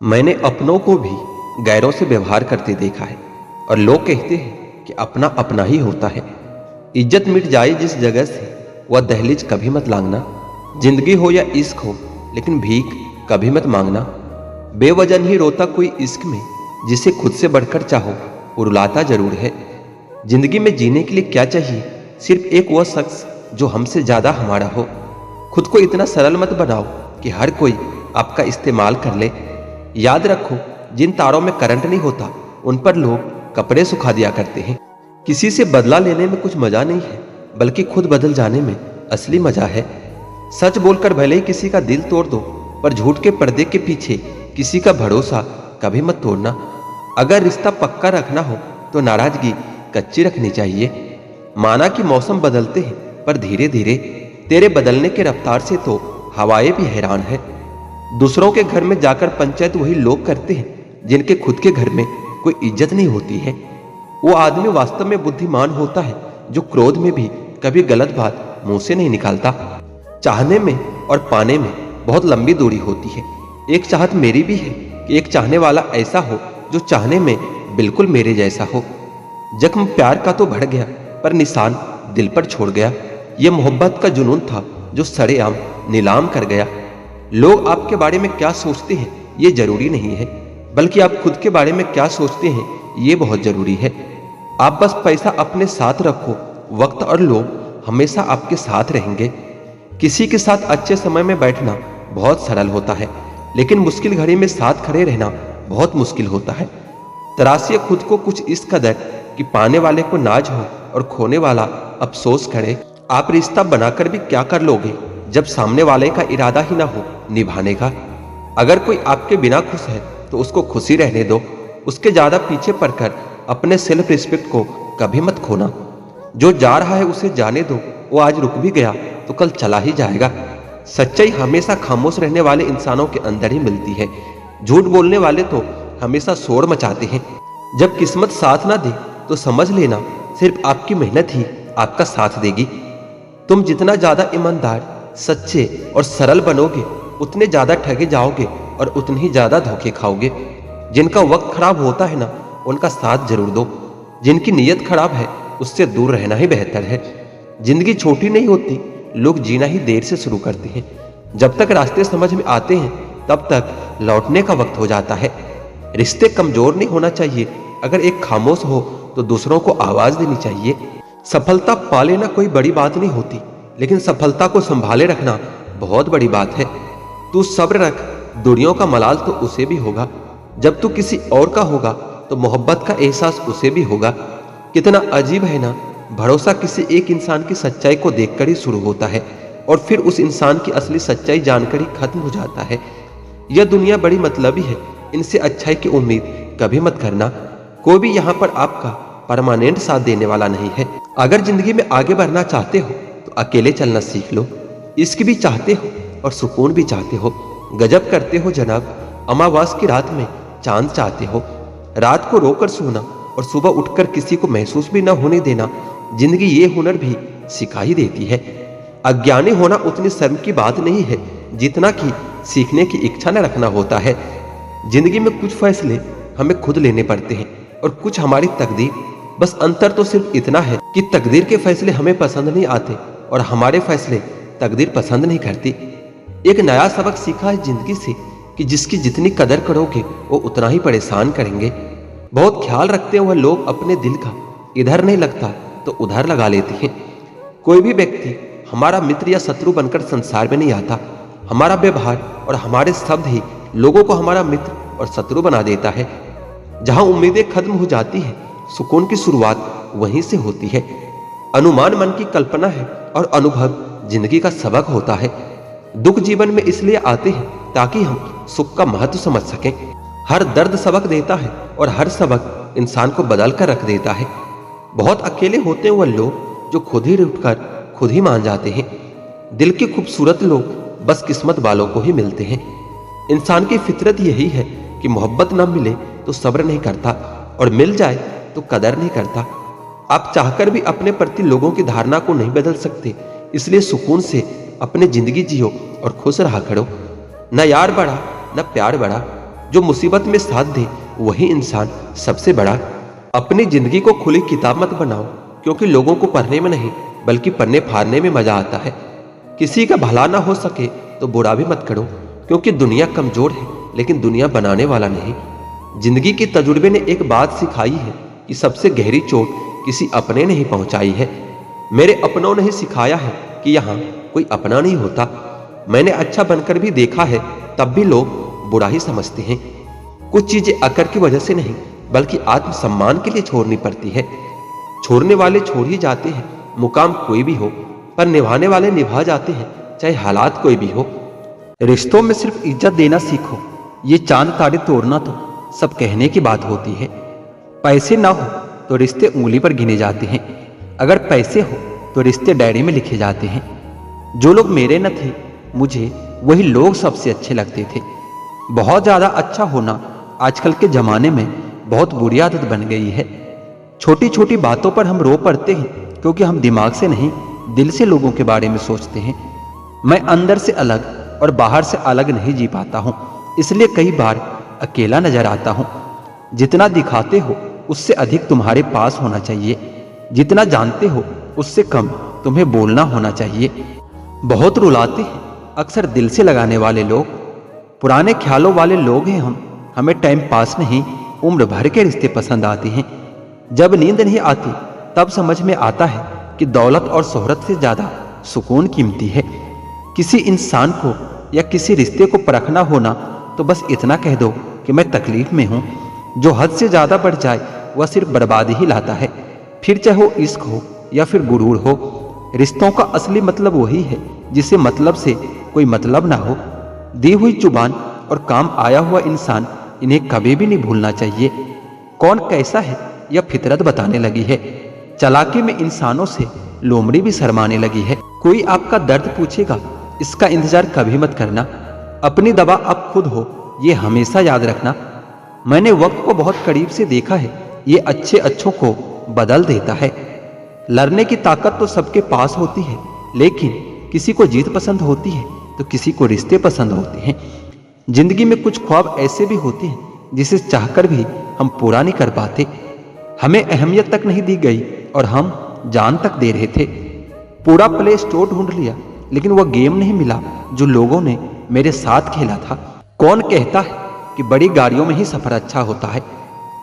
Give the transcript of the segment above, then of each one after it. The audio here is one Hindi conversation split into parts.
मैंने अपनों को भी गैरों से व्यवहार करते देखा है और लोग कहते हैं कि अपना अपना ही होता है। इज्जत मिट जाए जिस जगह से वह दहलीज कभी मत लांघना। जिंदगी हो या इश्क हो लेकिन भीख कभी मत मांगना। बेवजन ही रोता कोई इश्क में जिसे खुद से बढ़कर चाहो वो रुलाता जरूर है। जिंदगी में जीने के लिए क्या चाहिए? सिर्फ एक वह शख्स जो हमसे ज्यादा हमारा हो। खुद को इतना सरल मत बनाओ कि हर कोई आपका इस्तेमाल कर ले। याद रखो, जिन तारों में करंट नहीं होता उन पर लोग कपड़े सुखा दिया करते हैं। किसी से बदला लेने में कुछ मजा नहीं है, बल्कि खुद बदल जाने में असली मजा है। सच बोलकर भले ही किसी का दिल तोड़ दो, पर झूठ के पर्दे के पीछे किसी का भरोसा कभी मत तोड़ना। अगर रिश्ता पक्का रखना हो तो नाराजगी कच्ची रखनी चाहिए। माना कि मौसम बदलते हैं, पर धीरे धीरे तेरे बदलने के रफ्तार से तो हवाएं भी हैरान है। दूसरों के घर में जाकर पंचायत वही लोग करते हैं जिनके खुद के घर में कोई इज्जत नहीं होती है। वो आदमी वास्तव में बुद्धिमान होता है जो क्रोध में भी कभी गलत बात मुंह से नहीं निकालता। चाहने में और पाने में बहुत लंबी दूरी होती है। एक चाहत मेरी भी है कि एक चाहने वाला ऐसा हो जो चाहने में बिल्कुल मेरे जैसा हो। जख्म प्यार का तो बढ़ गया, पर निशान दिल पर छोड़ गया। यह मोहब्बत का जुनून था जो सरेआम नीलाम कर गया। लोग आपके बारे में क्या सोचते हैं ये जरूरी नहीं है, बल्कि आप खुद के बारे में क्या सोचते हैं ये बहुत जरूरी है। आप बस पैसा अपने साथ रखो, वक्त और लोग हमेशा आपके साथ रहेंगे। किसी के साथ अच्छे समय में बैठना बहुत सरल होता है, लेकिन मुश्किल घड़ी में साथ खड़े रहना बहुत मुश्किल होता है। तराशिए खुद को कुछ इस कदर कि पाने वाले को नाज हो और खोने वाला अफसोस करे। आप रिश्ता बनाकर भी क्या कर लोगे जब सामने वाले का इरादा ही ना हो निभाने का। अगर कोई आपके बिना खुश है तो उसको खुशी रहने दो। उसके ज्यादा पीछे पड़कर अपने सेल्फ रिस्पेक्ट को कभी मत खोना। जो जा रहा है उसे जाने दो, वो आज रुक भी गया तो कल चला ही जाएगा। सच्चाई हमेशा खामोश रहने वाले इंसानों के अंदर ही मिलती है। झूठ बोलने वाले तो हमेशा शोर मचाते हैं। जब किस्मत साथ ना दे तो समझ लेना सिर्फ आपकी मेहनत ही आपका साथ देगी। तुम जितना ज्यादा ईमानदार, सच्चे और सरल बनोगे उतने ज्यादा ठगे जाओगे और उतने ही ज्यादा धोखे खाओगे। जिनका वक्त खराब होता है ना, उनका साथ जरूर दो। जिनकी नीयत खराब है उससे दूर रहना ही बेहतर है। जिंदगी छोटी नहीं होती, लोग जीना ही देर से शुरू करते हैं। जब तक रास्ते समझ में आते हैं तब तक लौटने का वक्त हो जाता है। रिश्ते कमजोर नहीं होना चाहिए। अगर एक खामोश हो तो दूसरों को आवाज देनी चाहिए। सफलता पा लेना कोई बड़ी बात नहीं होती, लेकिन सफलता को संभाले रखना बहुत बड़ी बात है। तू सब्र रख, दुनिया का मलाल तो उसे भी होगा। जब तू किसी और का होगा तो मोहब्बत का एहसास उसे भी होगा। कितना अजीब है ना, भरोसा किसी एक इंसान की सच्चाई को देखकर ही शुरू होता है और फिर उस इंसान की असली सच्चाई जानकर ही खत्म हो जाता है। यह दुनिया बड़ी मतलबी है, इनसे अच्छाई की उम्मीद कभी मत करना। कोई भी यहाँ पर आपका परमानेंट साथ देने वाला नहीं है। अगर जिंदगी में आगे बढ़ना चाहते हो तो अकेले चलना सीख लो। इश्क भी चाहते हो और सुकून भी चाहते हो। गजब करते हो जनाब, अमावास की रात में चांद चाहते हो। रात को रोकर सोना और सुबह उठकर किसी को महसूस भी न होने देना, जिंदगी ये हुनर भी सिखा ही देती है। अज्ञानी होना उतनी शर्म की बात नहीं है जितना कि सीखने की इच्छा न रखना होता है। जिंदगी में कुछ फैसले हमें खुद लेने पड़ते हैं और कुछ हमारी तकदीर। बस अंतर तो सिर्फ इतना है कि तकदीर के फैसले हमें पसंद नहीं आते और हमारे फैसले तकदीर पसंद नहीं करती। एक नया सबक सीखा है जिंदगी से कि जिसकी जितनी कदर करोगे वो उतना ही परेशान करेंगे। बहुत ख्याल रखते हुए लोग अपने दिल का इधर नहीं लगता तो उधर लगा लेते हैं। कोई भी व्यक्ति हमारा मित्र या शत्रु बनकर संसार में नहीं आता। हमारा व्यवहार और हमारे शब्द ही लोगों को हमारा मित्र और शत्रु बना देता है। जहां उम्मीदें खत्म हो जाती है, सुकून की शुरुआत वहीं से होती है। अनुमान मन की कल्पना है और अनुभव जिंदगी का सबक होता है। दुख जीवन में इसलिए आते हैं ताकि हम सुख का महत्व समझ सकें। हर दर्द सबक देता है और हर सबक इंसान को बदल कर रख देता है। बहुत अकेले होते हैं वह लोग जो खुद ही उठकर खुद ही मान जाते हैं। दिल के खूबसूरत लोग बस किस्मत वालों को ही मिलते हैं। इंसान की फितरत यही है कि मोहब्बत न मिले तो सब्र नहीं करता और मिल जाए तो कदर नहीं करता। आप चाहकर भी अपने प्रति लोगों की धारणा को नहीं बदल सकते, इसलिए सुकून से अपनी जिंदगी जियो और खुश रहा करो। न यार बड़ा न प्यार बड़ा, जो मुसीबत में साथ दे वही इंसान सबसे बड़ा। अपनी जिंदगी को खुली किताब मत बनाओ, क्योंकि लोगों को पढ़ने में नहीं बल्कि पन्ने फाड़ने में मजा आता है। किसी का भला ना हो सके तो बुरा भी मत करो, क्योंकि दुनिया कमजोर है लेकिन दुनिया बनाने वाला नहीं। जिंदगी के तजुर्बे ने एक बात सिखाई है कि सबसे गहरी चोट किसी अपने ने ही पहुंचाई है। मेरे अपनों ने ही सिखाया है कि यहाँ कोई अपना नहीं होता। मैंने अच्छा बनकर भी देखा है, तब भी लोग बुरा ही समझते हैं। कुछ चीजें अकड़ की वजह से नहीं बल्कि आत्मसम्मान के लिए छोड़नी पड़ती है। छोड़ने वाले छोड़ ही जाते हैं, मुकाम कोई भी हो, पर निभाने वाले निभा जाते हैं, चाहे हालात कोई भी हो। रिश्तों में सिर्फ इज्जत देना सीखो, ये चांद तारे तोड़ना तो सब कहने की बात होती है। पैसे ना हो तो रिश्ते उंगली पर गिने जाते हैं, अगर पैसे हो तो रिश्ते डायरी में लिखे जाते हैं। जो लोग मेरे न थे मुझे वही लोग सबसे अच्छे लगते थे। बहुत ज्यादा अच्छा होना आजकल के जमाने में बहुत बुरी आदत बन गई है। छोटी छोटी बातों पर हम रो पड़ते हैं, क्योंकि हम दिमाग से नहीं दिल से लोगों के बारे में सोचते हैं। मैं अंदर से अलग और बाहर से अलग नहीं जी पाता हूँ, इसलिए कई बार अकेला नजर आता हूँ। जितना दिखाते हो उससे अधिक तुम्हारे पास होना चाहिए, जितना जानते हो उससे कम तुम्हें बोलना होना चाहिए। बहुत रुलाते हैं अक्सर दिल से लगाने वाले लोग, पुराने ख्यालों वाले लोग हैं हम। हमें टाइम पास नहीं उम्र भर के रिश्ते पसंद आते हैं। जब नींद नहीं आती तब समझ में आता है कि दौलत और शोहरत से ज्यादा सुकून कीमती है। किसी इंसान को या किसी रिश्ते को परखना होना तो बस इतना कह दो कि मैं तकलीफ में हूं। जो हद से ज्यादा बढ़ जाए वह सिर्फ बर्बादी ही लाता है, फिर चाहे वो इश्क हो या फिर गुरूर हो। रिश्तों का असली मतलब वही है जिसे मतलब से कोई मतलब ना हो। दी हुई जुबान और काम आया हुआ इंसान, इन्हें कभी भी नहीं भूलना चाहिए। कौन कैसा है यह फितरत बताने लगी है। चालाकी में इंसानों से लोमड़ी भी शर्माने लगी है। कोई आपका दर्द पूछेगा, इसका इंतजार कभी मत करना। अपनी दवा अब खुद हो, ये हमेशा याद रखना। मैंने वक्त को बहुत करीब से देखा है, ये अच्छे अच्छों को बदल देता है। लड़ने की ताकत तो सबके पास होती है, लेकिन किसी को जीत पसंद होती है तो किसी को रिश्ते पसंद होते हैं। जिंदगी में कुछ ख्वाब ऐसे भी होते हैं जिसे चाहकर भी हम पूरा नहीं कर पाते। हमें अहमियत तक नहीं दी गई और हम जान तक दे रहे थे। पूरा प्ले स्टोर ढूंढ लिया, लेकिन वह गेम नहीं मिला जो लोगों ने मेरे साथ खेला था। कौन कहता है कि बड़ी गाड़ियों में ही सफर अच्छा होता है।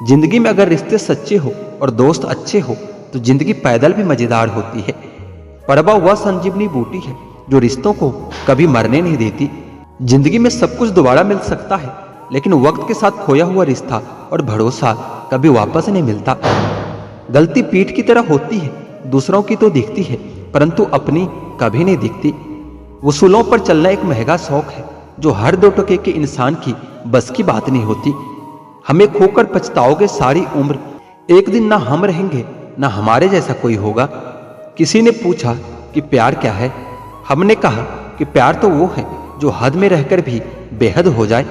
जिंदगी में अगर रिश्ते सच्चे हो और दोस्त अच्छे हो तो जिंदगी पैदल भी मजेदार होती है। परवा वह संजीवनी बूटी है जो रिश्तों को कभी मरने नहीं देती। जिंदगी में सब कुछ दोबारा मिल सकता है, लेकिन वक्त के साथ खोया हुआ रिश्ता और भरोसा कभी वापस नहीं मिलता। गलती पीठ की तरह होती है, दूसरों की तो दिखती है परंतु अपनी कभी नहीं दिखती। वसूलों पर चलना एक महंगा शौक है जो हर दो टके के इंसान की बस की बात नहीं होती। हमें खोकर पछताओगे सारी उम्र, एक दिन ना हम रहेंगे ना हमारे जैसा कोई होगा। किसी ने पूछा कि प्यार क्या है, हमने कहा कि प्यार तो वो है जो हद में रहकर भी बेहद हो जाए।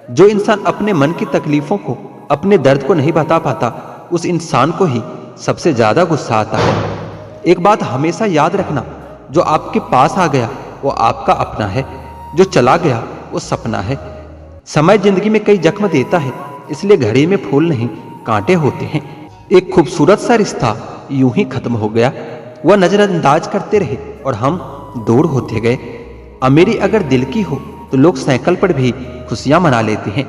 जो इंसान अपने मन की तकलीफों को, अपने दर्द को नहीं बता पाता, उस इंसान को ही सबसे ज्यादा गुस्सा आता है। एक बात हमेशा याद रखना, जो आपके पास आ गया वो आपका अपना है, जो चला गया वो सपना है। समय जिंदगी में कई जख्म देता है, इसलिए घड़ी में फूल नहीं कांटे होते हैं। एक खूबसूरत सा रिश्ता यूं ही खत्म हो गया। वह नजरअंदाज करते रहे और हम दूर होते गए। अमीरी अगर दिल की हो तो लोग साइकिल पर भी खुशियां मना लेते हैं,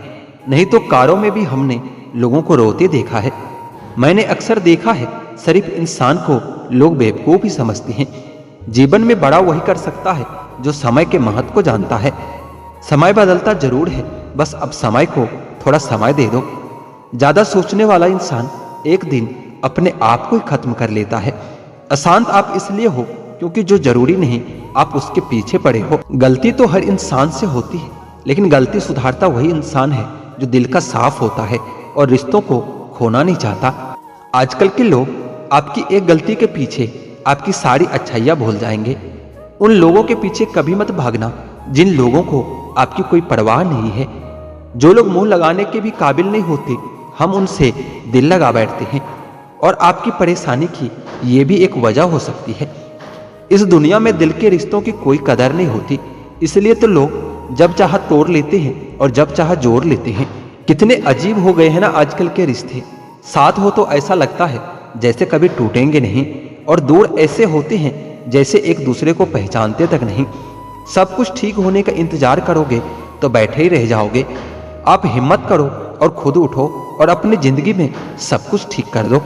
नहीं तो कारों में भी हमने लोगों को रोते देखा है। मैंने अक्सर देखा है शरीफ इंसान को लोग बेवकूफ ही समझते हैं। जीवन में बड़ा वही कर सकता है जो समय के महत्व को जानता है। समय बदलता जरूर है, बस अब समय को थोड़ा समय दे दो। ज्यादा सोचने वाला इंसान एक दिन अपने आप को ही खत्म कर लेता है। अशांत आप इसलिए हो क्योंकि जो जरूरी नहीं आप उसके पीछे पड़े हो। गलती तो हर इंसान से होती है, लेकिन गलती सुधारता वही इंसान है जो दिल का साफ होता है और रिश्तों को खोना नहीं चाहता। आजकल के लोग आपकी एक गलती के पीछे आपकी सारी अच्छाइयां भूल जाएंगे। उन लोगों के पीछे कभी मत भागना जिन लोगों को आपकी कोई परवाह नहीं है। जो लोग मुंह लगाने के भी काबिल नहीं होते, हम उनसे दिल लगा बैठते हैं और आपकी परेशानी की ये भी एक वजह हो सकती है। इस दुनिया में दिल के रिश्तों की कोई कदर नहीं होती, इसलिए तो लोग जब चाह तोड़ लेते हैं और जब चाह जोड़ लेते हैं। कितने अजीब हो गए हैं ना आजकल के रिश्ते। साथ हो तो ऐसा लगता है जैसे कभी टूटेंगे नहीं, और दूर ऐसे होते हैं जैसे एक दूसरे को पहचानते तक नहीं। सब कुछ ठीक होने का इंतजार करोगे तो बैठे ही रह जाओगे। आप हिम्मत करो और खुद उठो और अपनी जिंदगी में सब कुछ ठीक कर दो।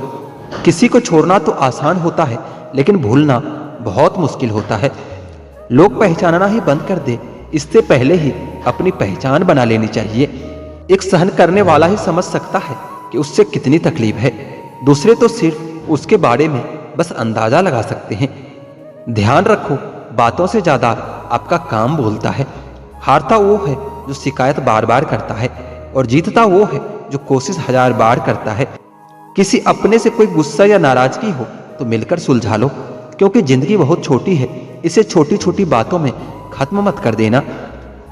किसी को छोड़ना तो आसान होता है, लेकिन भूलना बहुत मुश्किल होता है। लोग पहचानना ही बंद कर दे, इससे पहले ही अपनी पहचान बना लेनी चाहिए। एक सहन करने वाला ही समझ सकता है कि उससे कितनी तकलीफ है। दूसरे तो सिर्फ उसके बारे में बस अंदाजा लगा सकते हैं। ध्यान रखो, बातों से ज्यादा आपका काम बोलता है। हारता वो है जो शिकायत बार बार करता है, और जीतता वो है जो कोशिश 1000 बार करता है। किसी अपने से कोई गुस्सा या नाराजगी हो तो मिलकर सुलझा लो, क्योंकि जिंदगी बहुत छोटी है। इसे छोटी छोटी बातों में खत्म मत कर देना।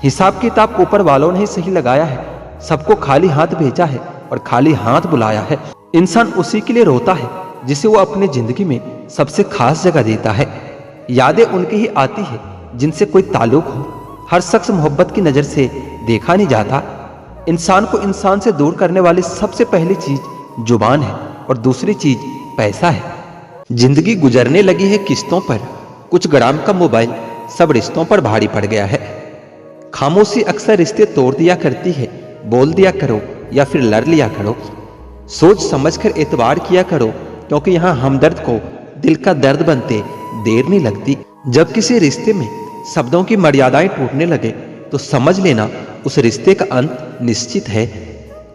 हिसाब किताब ऊपर वालों ने ही सही लगाया है। सबको खाली हाथ भेजा है और खाली हाथ बुलाया है। इंसान उसी के लिए रोता है जिसे वो अपनी जिंदगी में सबसे खास जगह देता है। यादें उनकी ही आती है जिनसे कोई ताल्लुक हो। हर शख्स मोहब्बत की नजर से देखा नहीं जाता। इंसान को इंसान से दूर करने वाली सबसे पहली चीज जुबान है, और दूसरी चीज पैसा है। जिंदगी गुजरने लगी है किस्तों पर। कुछ ग्राम का मोबाइल सब रिश्तों पर भारी पड़ गया है। खामोशी अक्सर रिश्ते तोड़ दिया करती है। बोल दिया करो या फिर लड़ लिया करो। सोच समझकर एतबार किया करो, क्योंकि यहाँ हमदर्द को दिल का दर्द बनते देर नहीं लगती। जब किसी रिश्ते में शब्दों की मर्यादाएं टूटने लगे तो समझ लेना उस रिश्ते का अंत निश्चित है।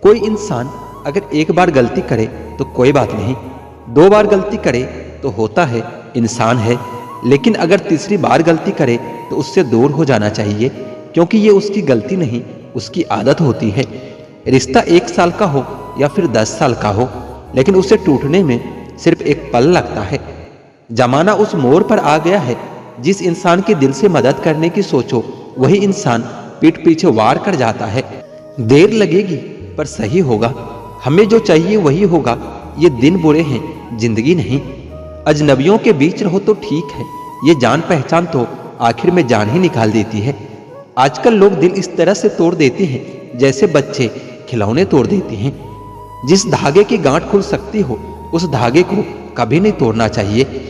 कोई इंसान अगर एक बार गलती करे तो कोई बात नहीं, 2 बार गलती करे तो होता है इंसान है, लेकिन अगर तीसरी बार गलती करे तो उससे दूर हो जाना चाहिए, क्योंकि ये उसकी गलती नहीं, उसकी आदत होती है। रिश्ता 1 साल का हो या फिर 10 साल का हो, लेकिन उसे टूटने में सिर्फ एक पल लगता है। जमाना उस मोड़ पर आ गया है, जिस इंसान के दिल से मदद करने की सोचो वही इंसान पीठ पीछे वार कर जाता है। देर लगेगी पर सही होगा। हमें जो चाहिए वही होगा। ये दिन बुरे हैं, जिंदगी नहीं। अजनबियों के बीच रहो तो ठीक है, ये जान पहचान तो आखिर में जान ही निकाल देती है। आजकल लोग दिल इस तरह से तोड़ देते हैं जैसे बच्चे खिलौने तोड़ देते हैं। जिस धागे की गांठ खुल सकती हो उस धागे को कभी नहीं तोड़ना चाहिए।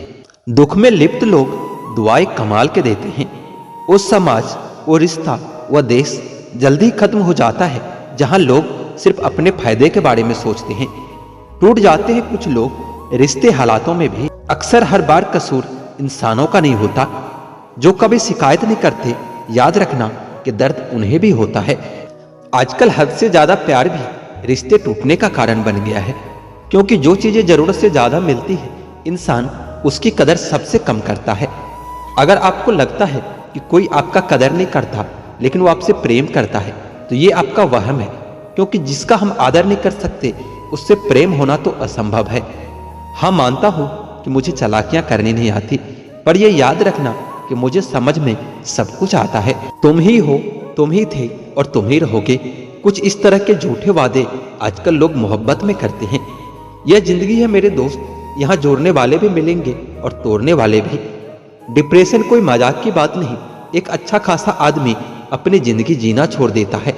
दुख में लिप्त लोग दुआएं कमाल के देते हैं। वो समाज, वो रिश्ता, वह देश जल्दी खत्म हो जाता है जहां लोग सिर्फ अपने फायदे के बारे में सोचते हैं। टूट जाते हैं कुछ लोग रिश्ते हालातों में भी। अक्सर हर बार कसूर इंसानों का नहीं होता। जो कभी शिकायत नहीं करते, याद रखना कि दर्द उन्हें भी होता है। आजकल हद से ज्यादा प्यार भी रिश्ते टूटने का कारण बन गया है, क्योंकि जो चीजें जरूरत से ज्यादा मिलती है इंसान उसकी कदर सबसे कम करता है। अगर आपको लगता है कि कोई आपका कदर नहीं करता लेकिन वो आपसे प्रेम करता है तो ये आपका वहम है, क्योंकि जिसका हम आदर नहीं कर सकते उससे प्रेम होना तो असंभव है। हाँ, मानता हूं कि मुझे चालाकियां करनी नहीं आती, पर यह याद रखना कि मुझे समझ में सब कुछ आता है। तुम ही हो, तुम ही थे और तुम ही रहोगे। कुछ इस तरह के झूठे वादे आजकल लोग मोहब्बत में करते हैं। यह जिंदगी है मेरे दोस्त, यहाँ जोड़ने वाले भी मिलेंगे और तोड़ने वाले भी। डिप्रेशन कोई मजाक की बात नहीं। एक अच्छा खासा आदमी अपनी जिंदगी जीना छोड़ देता है।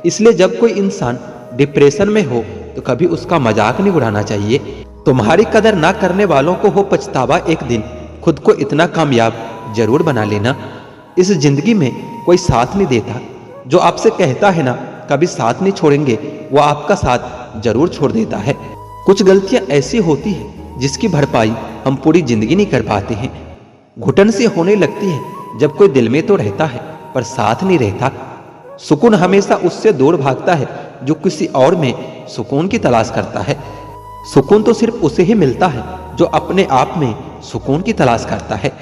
इसलिए जब कोई इंसान डिप्रेशन में हो तो कभी उसका मजाक नहीं उड़ाना चाहिए। तुम्हारी कदर ना करने वालों को हो पछतावा एक दिन, खुद को इतना कामयाब जरूर बना लेना। इस जिंदगी में कोई साथ नहीं देता। जो आपसे कहता है ना कभी साथ नहीं छोड़ेंगे, वो आपका साथ जरूर छोड़ देता है। कुछ गलतियां ऐसी होती है जिसकी भरपाई हम पूरी जिंदगी नहीं कर पाते हैं। घुटन सी होने लगती है जब कोई दिल में तो रहता है पर साथ नहीं रहता। सुकून हमेशा उससे दूर भागता है जो किसी और में सुकून की तलाश करता है। सुकून तो सिर्फ उसे ही मिलता है जो अपने आप में सुकून की तलाश करता है।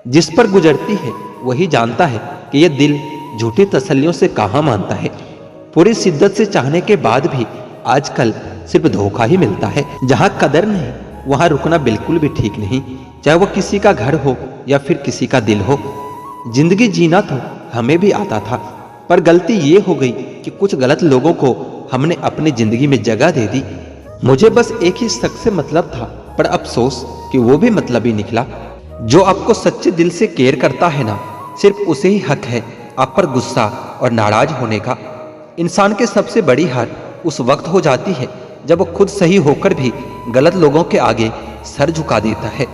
जिस पर गुजरती है वही जानता है कि यह दिल झूठी तसल्लियों से कहाँ मानता है। पूरी शिद्दत से चाहने के बाद भी आजकल सिर्फ धोखा ही मिलता है। जहाँ कदर नहीं वहाँ रुकना बिल्कुल भी ठीक नहीं, चाहे वो किसी का घर हो या फिर किसी का दिल हो। जिंदगी जीना तो हमें भी आता था, पर गलती ये हो गई कि कुछ गलत लोगों को हमने अपनी जिंदगी में जगह दे दी। मुझे बस एक ही शख्स से मतलब था, पर अफसोस कि वो भी मतलबी निकला। जो आपको सच्चे दिल से केयर करता है ना, सिर्फ उसे ही हक है आप पर गुस्सा और नाराज होने का। इंसान के सबसे बड़ी हार उस वक्त हो जाती है जब वो खुद सही होकर भी गलत लोगों के आगे सर झुका देता है।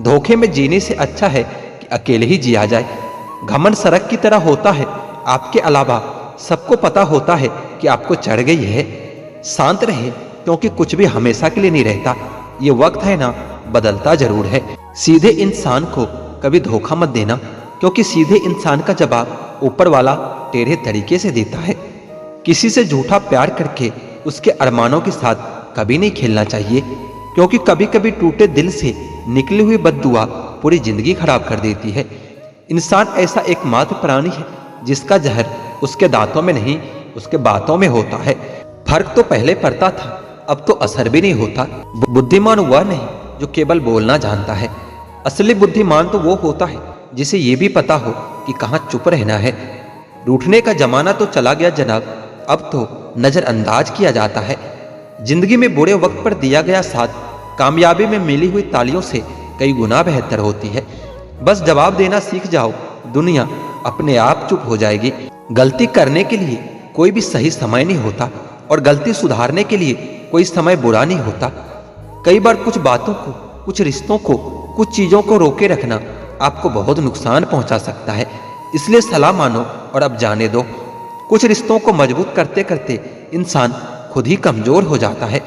धोखे में जीने से अच्छा है कि अकेले ही जिया जाए। घमंड सड़क की तरह होता है, आपके अलावा सबको पता होता है कि आपको चढ़ गई है। शांत रहे, क्योंकि कुछ भी हमेशा के लिए नहीं रहता। ये वक्त है ना, बदलता जरूर है। सीधे इंसान को कभी धोखा मत देना, क्योंकि सीधे इंसान का जवाब ऊपर वाला टेढ़े तरीके से देता है। किसी से झूठा प्यार करके उसके अरमानों के साथ कभी नहीं खेलना चाहिए, क्योंकि कभी कभी टूटे दिल से निकली हुई बद्दुआ पूरी जिंदगी खराब कर देती है। इंसान ऐसा एकमात्र प्राणी है जिसका जहर उसके दांतों में नहीं, उसके बातों में होता है। फर्क तो पहले पड़ता था, अब तो असर भी नहीं होता। बुद्धिमान वह नहीं जो केवल बोलना जानता है। असली बुद्धिमान तो वो होता है जिसे ये भी पता हो कि कहाँ चुप रहना है। रूठने का जमाना तो चला गया जनाब, अब तो नजरअंदाज किया जाता है। जिंदगी में बुरे वक्त पर दिया गया साथ कामयाबी में मिली हुई तालियों से कई गुना बेहतर होती है। बस जवाब देना सीख जाओ, दुनिया अपने आप चुप हो जाएगी। गलती करने के लिए कोई भी सही समय नहीं होता, और गलती सुधारने के लिए कोई समय बुरा नहीं होता। कई बार कुछ बातों को, कुछ रिश्तों को, कुछ चीजों को रोके रखना आपको बहुत नुकसान पहुंचा सकता है। इसलिए सलाह मानो और अब जाने दो। कुछ रिश्तों को मजबूत करते करते इंसान खुद ही कमजोर हो जाता है।